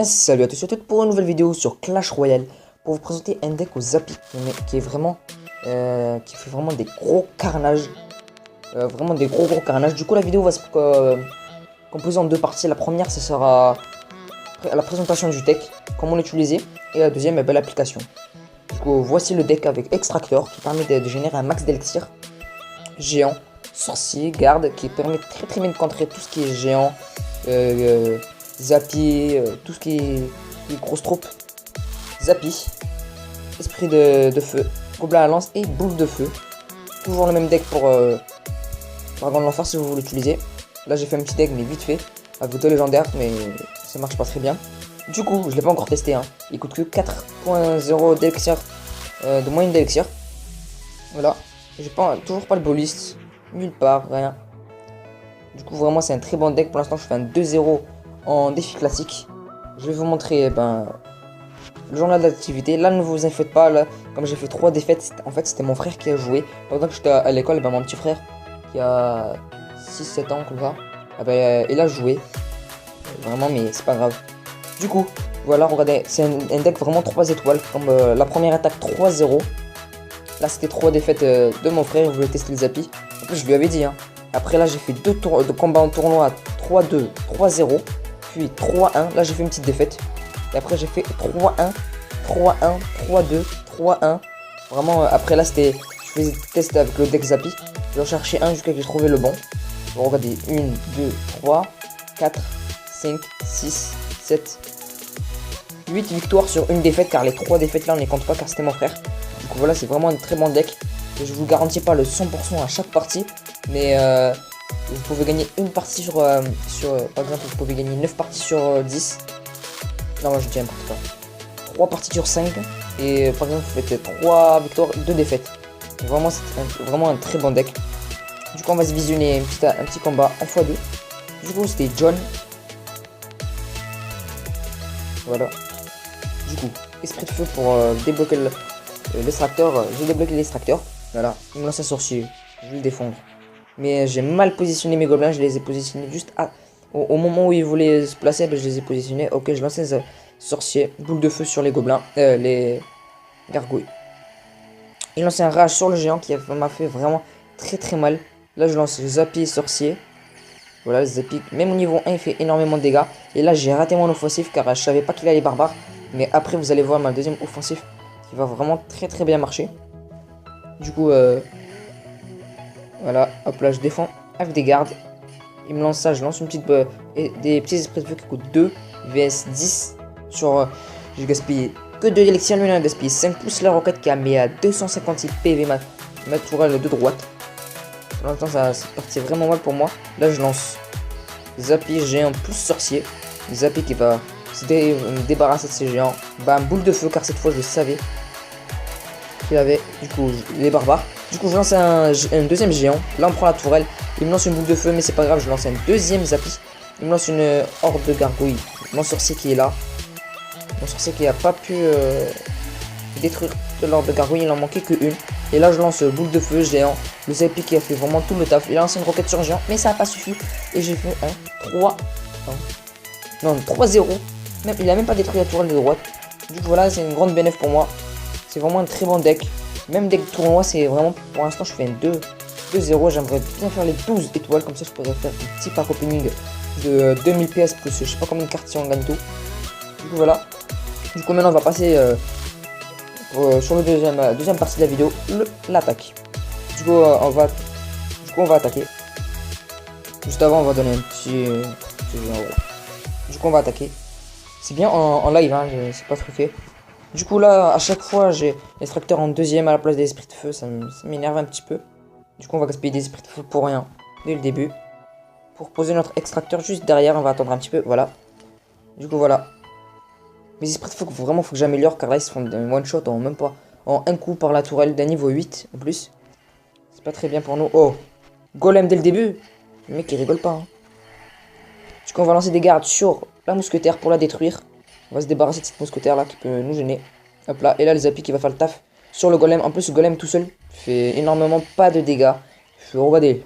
bien, salut à tous et à toutes pour une nouvelle vidéo sur Clash Royale pour vous présenter un deck au Zappy qui est vraiment qui fait vraiment des gros carnages, vraiment des gros carnages. Du coup, la vidéo va se composer en deux parties. La première, ce sera la présentation du deck, comment l'utiliser, et la deuxième, l'application. Du coup, voici le deck avec Extracteur qui permet de générer un max d'élixir, géant, sorcier, garde qui permet très bien de contrer tout ce qui est géant, Zappy, tout ce qui est grosse troupe, Zappy, esprit de feu, gobelin à lance et boule de feu. Toujours le même deck pour Dragon de l'enfer si vous voulez l'utiliser. Là j'ai fait un petit deck mais vite fait, avec deux légendaires, mais ça marche pas très bien. Du coup, je l'ai pas encore testé, hein. Il coûte que 4.0 d'élixir, de moyenne d'élixir. Voilà, j'ai toujours pas le boliste, nulle part, rien. Du coup, vraiment, c'est un très bon deck. Pour l'instant, je fais un 2-0 en défi classique. Je vais vous montrer le journal d'activité. Là, ne vous en faites pas. Là, comme j'ai fait 3 défaites, en fait, c'était mon frère qui a joué. Pendant que j'étais à l'école, mon petit frère, qui a 6-7 ans, comme ça, il a joué. Vraiment, mais c'est pas grave. Du coup, voilà, regardez, c'est un deck vraiment 3 étoiles. Comme la première attaque 3-0. Là, c'était 3 défaites de mon frère. Il voulait tester le Zappy. En plus, je lui avais dit, hein. Après là j'ai fait 2 tours de combat en tournoi 3-2, 3-0, puis 3-1, là j'ai fait une petite défaite. Et après j'ai fait 3-1, 3-1, 3-2, 3-1. Vraiment après là c'était, je faisais des tests avec le deck Zappy. J'en cherchais un jusqu'à ce que j'ai trouvé le bon. Bon, regardez, 1, 2, 3, 4, 5, 6, 7, 8 victoires sur une défaite, car les 3 défaites là on les compte pas car c'était mon frère. Du coup voilà, c'est vraiment un très bon deck. Et je vous garantis pas le 100% à chaque partie, mais vous pouvez gagner une partie sur par exemple vous pouvez gagner 9 parties sur 10. Non, moi je dis n'importe quoi. 3 parties sur 5 et par exemple vous faites 3 victoires, 2 défaites. Donc, vraiment c'est vraiment un très bon deck. Du coup on va se visionner un petit combat en x2. Du coup c'était John. Voilà. Du coup, esprit de feu pour débloquer l'extracteur. J'ai débloqué l'extracteur. Voilà, il me lance un sorcier, je vais le défendre. Mais j'ai mal positionné mes gobelins, je les ai positionnés juste au moment où ils voulaient se placer, je les ai positionnés. Ok, je lance un sorcier, boule de feu sur les gobelins, les gargouilles. Il lance un rage sur le géant qui m'a fait vraiment très mal. Là je lance Zappy et sorcier. Voilà, Zappy, même au niveau 1 il fait énormément de dégâts. Et là j'ai raté mon offensif car je savais pas qu'il allait barbare. Mais après vous allez voir ma deuxième offensif qui va vraiment très bien marcher. Du coup, voilà, hop là, je défends avec des gardes. Il me lance ça, je lance une petite des petits esprits de feu qui coûtent 2 vs 10 sur. J'ai gaspillé que 2 élixirs, lui il a gaspillé 5 plus la roquette qui a mis à 256 PV ma tourelle de droite. Pour l'instant, ça partit vraiment mal pour moi. Là, je lance Zappy géant plus sorcier. Zappy qui va se débarrasser de ces géants. Bam, boule de feu, car cette fois je le savais. Il avait du coup les barbares. Du coup je lance un deuxième géant. Là on prend la tourelle. Il me lance une boule de feu mais c'est pas grave. Je lance un deuxième Zappy. Il me lance une horde de gargouilles. Mon sorcier qui est là. Mon sorcier qui a pas pu détruire de l'horde de gargouilles. Il en manquait que une. Et là je lance boule de feu géant. Le Zappy qui a fait vraiment tout le taf. Il a lancé une roquette sur géant mais ça a pas suffi. Et j'ai fait un 3. Non 3-0. Il a même pas détruit la tourelle de droite. Du coup voilà, c'est une grande bénéfice pour moi. C'est vraiment un très bon deck. Même deck tournoi, c'est vraiment. Pour l'instant, je fais un 2-0. J'aimerais bien faire les 12 étoiles. Comme ça, je pourrais faire un petit pack opening de 2000 PS plus je sais pas combien de cartes si on gagne tout. Du coup, voilà. Du coup, maintenant, on va passer sur le deuxième partie de la vidéo, l'attaque. Du coup, on va attaquer. Juste avant, on va donner un petit. Voilà. Du coup, on va attaquer. C'est bien en live, hein, c'est pas truqué. Du coup là, à chaque fois, j'ai l'extracteur en deuxième à la place des esprits de feu, ça m'énerve un petit peu. Du coup, on va gaspiller des esprits de feu pour rien, dès le début. Pour poser notre extracteur juste derrière, on va attendre un petit peu, voilà. Du coup, voilà. Mes esprits de feu, vraiment, faut que j'améliore, car là, ils se font un one shot en même pas. En un coup par la tourelle d'un niveau 8, en plus. C'est pas très bien pour nous. Oh, golem dès le début. Le mec, il rigole pas, hein. Du coup, on va lancer des gardes sur la mousquetaire pour la détruire. On va se débarrasser de cette mousquetaire là qui peut nous gêner. Hop là, et là le Zappy qui va faire le taf sur le golem. En plus le golem tout seul fait énormément pas de dégâts. Regardez,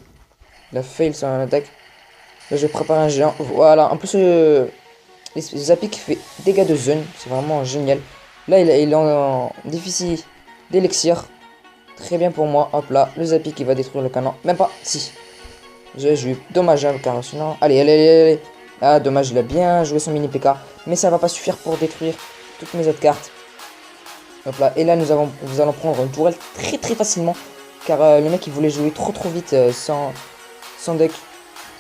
il a fail sur un attaque. Là je prépare un géant. Voilà, en plus Les Zappy qui fait dégâts de zone. C'est vraiment génial. Là, il est en déficit d'élixir. Très bien pour moi. Hop là, le Zappy qui va détruire le canon. Même pas, si. J'ai eu dommage, hein, car sinon... Allez, allez, allez, allez. Ah, dommage, il a bien joué son mini PK. Mais ça va pas suffire pour détruire toutes mes autres cartes. Hop là, et là, nous allons prendre une tourelle très facilement. Car le mec, il voulait jouer trop vite sans deck.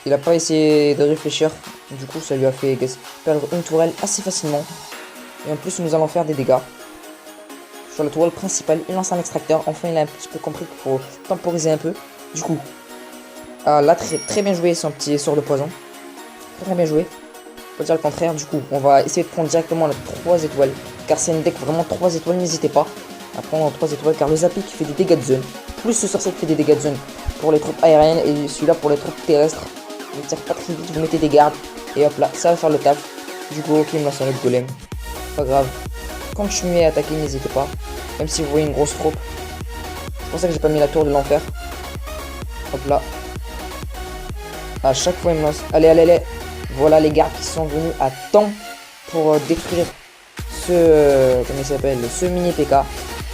Il a pas essayé de réfléchir. Du coup, ça lui a fait perdre une tourelle assez facilement. Et en plus, nous allons faire des dégâts. Sur la tourelle principale, il lance un extracteur. Enfin, il a un petit peu compris qu'il faut temporiser un peu. Du coup, là, très bien joué son petit sort de poison. Très bien joué. Faut dire le contraire. Du coup, on va essayer de prendre directement la 3 étoiles. Car c'est une deck vraiment 3 étoiles. N'hésitez pas à prendre 3 étoiles. Car le Zappy qui fait des dégâts de zone. Plus ce sorcier qui fait des dégâts de zone pour les troupes aériennes. Et celui-là pour les troupes terrestres. Vous ne tirez pas très vite. Vous mettez des gardes. Et hop là, ça va faire le taf. Du coup, ok, il me lance un autre golem. Pas grave. Continuez à attaquer, n'hésitez pas. Même si vous voyez une grosse troupe. C'est pour ça que j'ai pas mis la tour de l'enfer. Hop là. À chaque fois, il me lance. Allez, allez, allez. Voilà les gardes qui sont venus à temps pour détruire comment il s'appelle, ce mini PK.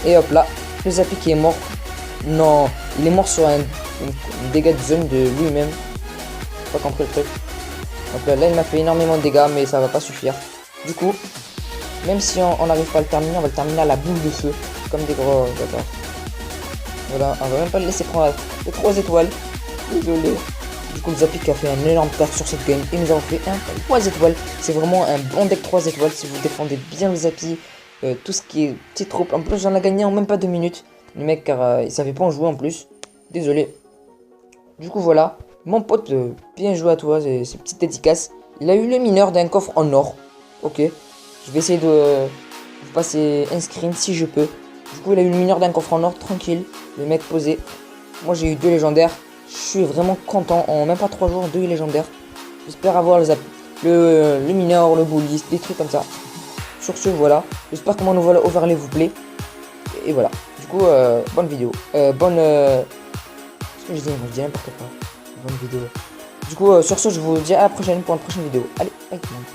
Et hop là, le Zappy qui est mort. Non, il est mort sur un dégât de zone de lui-même. Pas compris le truc. Donc là, il m'a fait énormément de dégâts, mais ça va pas suffire. Du coup, même si on n'arrive pas à le terminer, on va le terminer à la boule de feu. Comme des gros... D'accord. Voilà, on va même pas le laisser prendre les 3 étoiles. Désolé. Du coup, le Zappy qui a fait un énorme taf sur cette game. Et nous avons fait un 3 étoiles. C'est vraiment un bon deck 3 étoiles. Si vous défendez bien le Zappy, tout ce qui est petite troupe. En plus, j'en ai gagné en même pas 2 minutes. Le mec, car il savait pas en jouer en plus. Désolé. Du coup, voilà. Mon pote, bien joué à toi. C'est petite dédicace. Il a eu le mineur d'un coffre en or. Ok. Je vais essayer de vous passer un screen si je peux. Du coup, il a eu le mineur d'un coffre en or. Tranquille. Le mec posé. Moi, j'ai eu 2 légendaires. Je suis vraiment content, en même pas 3 jours, 2 légendaires. J'espère avoir le mineur, le bully, des trucs comme ça. Sur ce, voilà. J'espère que mon nouvel overlay vous plaît. Et voilà. Du coup, bonne vidéo. Qu'est-ce que je dis? Je dis n'importe quoi. Bonne vidéo. Du coup, sur ce, je vous dis à la prochaine pour une prochaine vidéo. Allez, bye tout le monde.